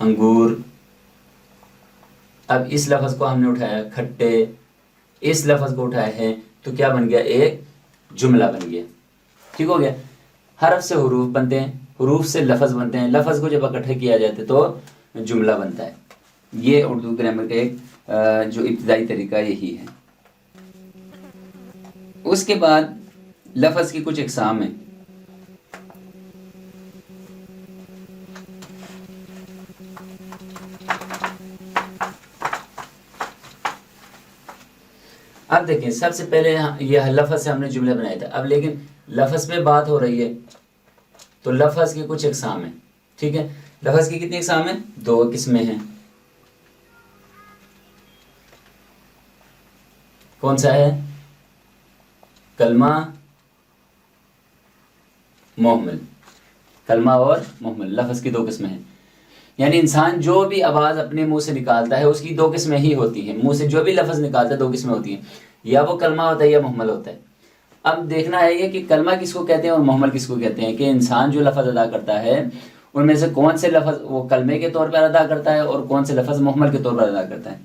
انگور. اب اس لفظ کو ہم نے اٹھایا کھٹے، اس لفظ کو اٹھایا ہے تو کیا بن گیا؟ ایک جملہ بن گیا. ٹھیک ہو گیا. حرف سے حروف بنتے ہیں، حروف سے لفظ بنتے ہیں، لفظ کو جب اکٹھے کیا جاتا ہے تو جملہ بنتا ہے. یہ اردو گرامر کا ایک جو ابتدائی طریقہ یہی ہے. اس کے بعد لفظ کی کچھ اقسام ہیں. اب دیکھیں سب سے پہلے یہ لفظ سے ہم نے جملے بنایا تھا. اب لیکن لفظ میں بات ہو رہی ہے تو لفظ کی کچھ اقسام ہیں. ٹھیک ہے. لفظ کی کتنی اقسام ہیں؟ 2 قسمیں ہیں. کون سا ہے؟ کلمہ محمل. کلمہ اور محمل لفظ کی 2 قسمیں ہیں. یعنی انسان جو بھی آواز اپنے منہ سے نکالتا ہے اس کی 2 قسمیں ہی ہوتی ہیں. منہ سے جو بھی لفظ نکالتا ہے 2 قسمیں ہوتی ہیں، یا وہ کلمہ ہوتا ہے یا محمل ہوتا ہے. اب دیکھنا ہے یہ کہ کلمہ کس کو کہتے ہیں اور محمل کس کو کہتے ہیں، کہ انسان جو لفظ ادا کرتا ہے ان میں سے کون سے لفظ وہ کلمے کے طور پر ادا کرتا ہے اور کون سے لفظ محمل کے طور پر ادا کرتا ہے.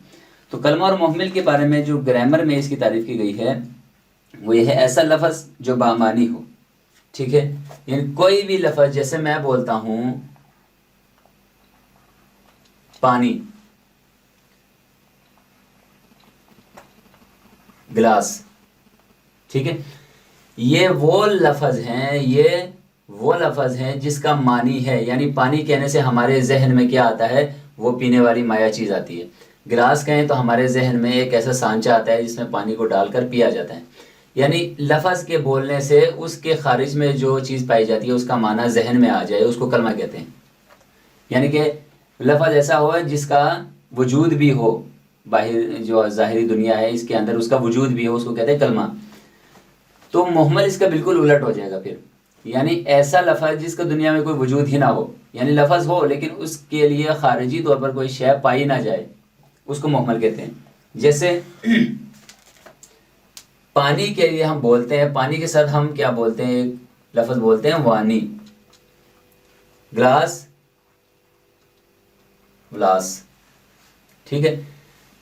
تو کلمہ اور محمل کے بارے میں جو گرامر میں اس کی تعریف کی گئی ہے وہ یہ ہے ایسا لفظ جو بامانی ہو. ٹھیک ہے. یعنی کوئی بھی لفظ، جیسے میں بولتا ہوں پانی، گلاس. ٹھیک ہے. یہ وہ لفظ ہیں جس کا معنی ہے. یعنی پانی کہنے سے ہمارے ذہن میں کیا آتا ہے؟ وہ پینے والی مایع چیز آتی ہے. گلاس کہیں تو ہمارے ذہن میں ایک ایسا سانچہ آتا ہے جس میں پانی کو ڈال کر پیا جاتا ہے. یعنی لفظ کے بولنے سے اس کے خارج میں جو چیز پائی جاتی ہے اس کا معنی ذہن میں آ جائے، اس کو کلمہ کہتے ہیں. یعنی کہ لفظ ایسا ہو جس کا وجود بھی ہو، باہر جو ظاہری دنیا ہے اس کے اندر اس کا وجود بھی ہو، اس کو کہتے ہیں کلمہ. تو محمل اس کا بالکل الٹ ہو جائے گا پھر. یعنی ایسا لفظ جس کا دنیا میں کوئی وجود ہی نہ ہو، یعنی لفظ ہو لیکن اس کے لیے خارجی طور پر کوئی شے پائی نہ جائے، اس کو محمل کہتے ہیں. جیسے پانی کے لیے ہم بولتے ہیں، پانی کے ساتھ ہم کیا بولتے ہیں؟ ایک لفظ بولتے ہیں وانی. Glass, glass. ٹھیک ہے.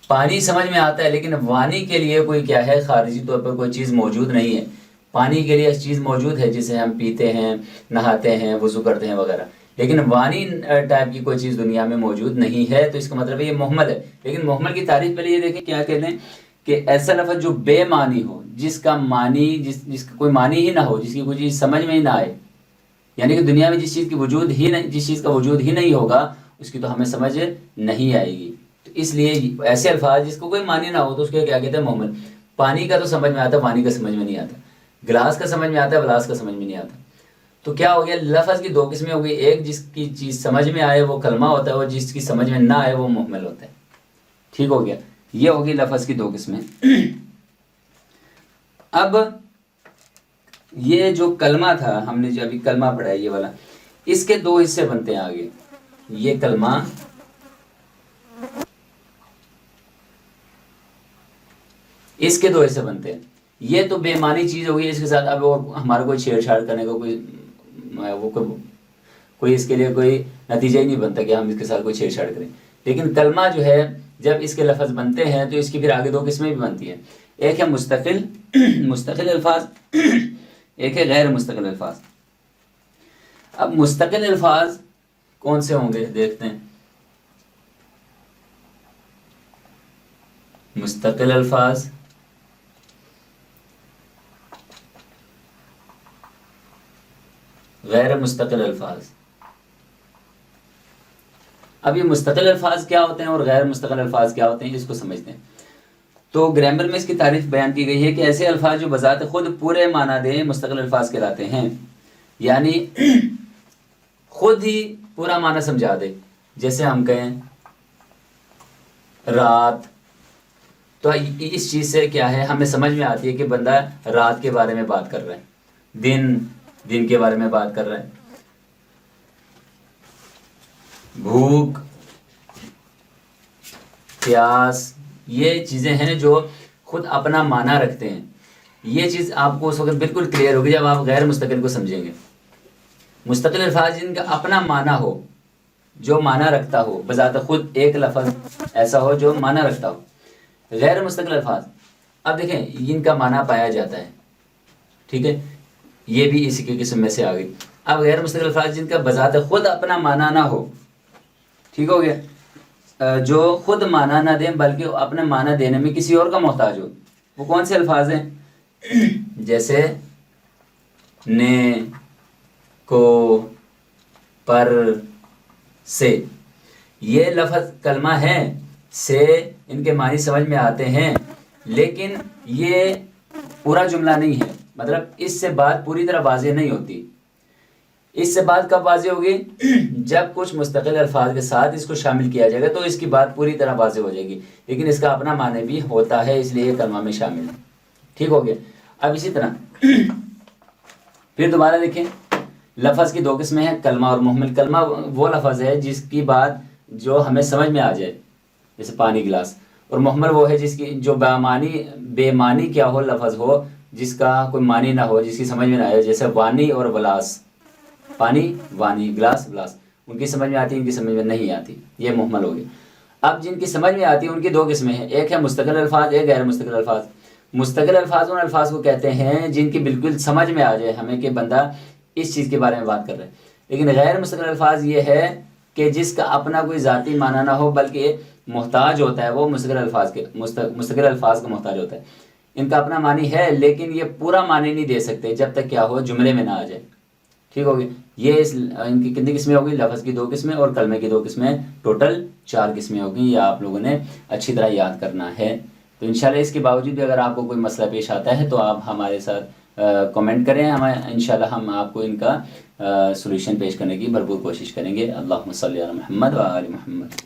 پانی سمجھ میں آتا ہے لیکن وانی کے لیے کوئی کیا ہے؟ خارجی طور پر کوئی چیز موجود نہیں ہے. پانی کے لیے ایک چیز موجود ہے جسے ہم پیتے ہیں، نہاتے ہیں، وضو کرتے ہیں وغیرہ، لیکن وانی ٹائپ کی کوئی چیز دنیا میں موجود نہیں ہے. تو اس کا مطلب ہے یہ محمل ہے. لیکن محمل کی تعریف پہلے یہ دیکھیں کیا کہتے ہیں، کہ ایسا لفظ جو بے معنی ہو، جس کا معنی جس کا کوئی معنی ہی نہ ہو، جس کی کوئی چیز سمجھ میں ہی نہ آئے. یعنی کہ دنیا میں جس چیز کا وجود ہی نہیں ہوگا اس کی تو ہمیں سمجھ نہیں آئے گی. تو اس لیے ایسے الفاظ جس کو کوئی معنی نہ ہو تو اس کو کیا کہتے ہیں؟ محمل. پانی کا تو سمجھ میں آتا ہے، پانی کا سمجھ میں نہیں آتا. گلاس کا سمجھ میں آتا ہے، گلاس کا سمجھ میں نہیں آتا. تو کیا ہو گیا؟ لفظ کی 2 قسمیں ہو گئی. ایک جس کی چیز سمجھ میں آئے وہ کلمہ ہوتا ہے، اور جس کی سمجھ میں نہ آئے وہ محمل ہوتا ہے. ٹھیک ہو گیا. یہ ہوگی لفظ کی 2 قسمیں. اب یہ جو کلمہ تھا، ہم نے جو ابھی کلمہ پڑھا ہے یہ والا، اس کے 2 حصے بنتے ہیں آگے. یہ کلمہ اس کے 2 حصے بنتے ہیں. یہ تو بے معنی چیز ہوگی، اس کے ساتھ اب ہمارا کوئی چھیڑ چھاڑ کرنے کا کوئی اس کے لیے کوئی نتیجہ ہی نہیں بنتا کہ ہم اس کے ساتھ کوئی چھیڑ چھاڑ کریں. لیکن کلمہ جو ہے جب اس کے لفظ بنتے ہیں تو اس کی پھر آگے 2 قسمیں بھی بنتی ہیں. ایک ہے مستقل الفاظ، ایک ہے غیر مستقل الفاظ. اب مستقل الفاظ کون سے ہوں گے دیکھتے ہیں. مستقل الفاظ غیر مستقل الفاظ. اب یہ مستقل الفاظ کیا ہوتے ہیں اور غیر مستقل الفاظ کیا ہوتے ہیں اس کو سمجھتے ہیں. تو گرامر میں اس کی تعریف بیان کی گئی ہے کہ ایسے الفاظ جو بذات خود پورے معنی دیں مستقل الفاظ کہلاتے ہیں. یعنی خود ہی پورا معنی سمجھا دے. جیسے ہم کہیں رات، تو اس چیز سے کیا ہے ہمیں سمجھ میں آتی ہے کہ بندہ رات کے بارے میں بات کر رہا ہے، دن کے بارے میں بات کر رہا ہے. بھوک، پیاس، یہ چیزیں ہیں جو خود اپنا معنی رکھتے ہیں. یہ چیز آپ کو اس وقت بالکل کلیئر ہوگی جب آپ غیر مستقل کو سمجھیں گے. مستقل الفاظ جن کا اپنا معنی ہو، جو معنی رکھتا ہو، بذات خود ایک لفظ ایسا ہو جو معنی رکھتا ہو۔ غیر مستقل الفاظ، اب دیکھیں ان کا معنی پایا جاتا ہے، ٹھیک ہے، یہ بھی اسی کے قسم میں سے آ گئی۔ اب غیر مستقل الفاظ جن کا بذات خود اپنا معنی نہ ہو، ٹھیک ہو گیا، جو خود معنی نہ دیں بلکہ اپنے معنی دینے میں کسی اور کا محتاج ہو، وہ کون سے الفاظ ہیں؟ جیسے نے، کو، پر، سے، یہ لفظ کلمہ ہیں، سے ان کے معنی سمجھ میں آتے ہیں، لیکن یہ پورا جملہ نہیں ہے، مطلب اس سے بات پوری طرح واضح نہیں ہوتی۔ اس سے بات کب واضح ہوگی؟ جب کچھ مستقل الفاظ کے ساتھ اس کو شامل کیا جائے گا تو اس کی بات پوری طرح واضح ہو جائے گی، لیکن اس کا اپنا معنی بھی ہوتا ہے، اس لیے یہ کلمہ میں شامل ہے، ٹھیک ہو گیا۔ اب اسی طرح پھر دوبارہ دیکھیں، لفظ کی دو قسمیں ہیں، کلمہ اور محمل۔ کلمہ وہ لفظ ہے جس کی بات جو ہمیں سمجھ میں آ جائے، جیسے پانی گلاس، اور محمل وہ ہے جس کی جو بے معنی کیا ہو لفظ ہو، جس کا کوئی معنی نہ ہو، جس کی سمجھ میں نہ آئے، جیسے وانی اور ولاس، پانی وانی، گلاس گلاس، ان کی سمجھ میں آتی ہے، ان کی سمجھ میں نہیں آتی، یہ محمل ہو گئی۔ اب جن کی سمجھ میں آتی ہے ان کی دو قسمیں ہیں، ایک ہے مستقل الفاظ، ایک غیر مستقل الفاظ۔ مستقل الفاظ ان الفاظ کو کہتے ہیں جن کی بالکل سمجھ میں آ جائے ہمیں کہ بندہ اس چیز کے بارے میں بات کر رہے ہیں، لیکن غیر مستقل الفاظ یہ ہے کہ جس کا اپنا کوئی ذاتی معنی نہ ہو بلکہ محتاج ہوتا ہے، وہ مستقل الفاظ کا محتاج ہوتا ہے۔ ان کا اپنا معنی ہے لیکن یہ پورا معنی نہیں دے سکتے جب تک کیا ہو، جملے میں نہ آ جائے، ٹھیک ہوگی۔ یہ ان کی کتنی قسمیں ہوگی؟ لفظ کی دو قسمیں اور کلمے کی دو قسمیں، ٹوٹل 4 قسمیں ہوگی۔ یہ آپ لوگوں نے اچھی طرح یاد کرنا ہے۔ تو انشاءاللہ اس کے باوجود بھی اگر آپ کو کوئی مسئلہ پیش آتا ہے تو آپ ہمارے ساتھ کمنٹ کریں، انشاءاللہ ہم آپ کو ان کا سولوشن پیش کرنے کی بھرپور کوشش کریں گے۔ اللہم صلی علی محمد و آل محمد۔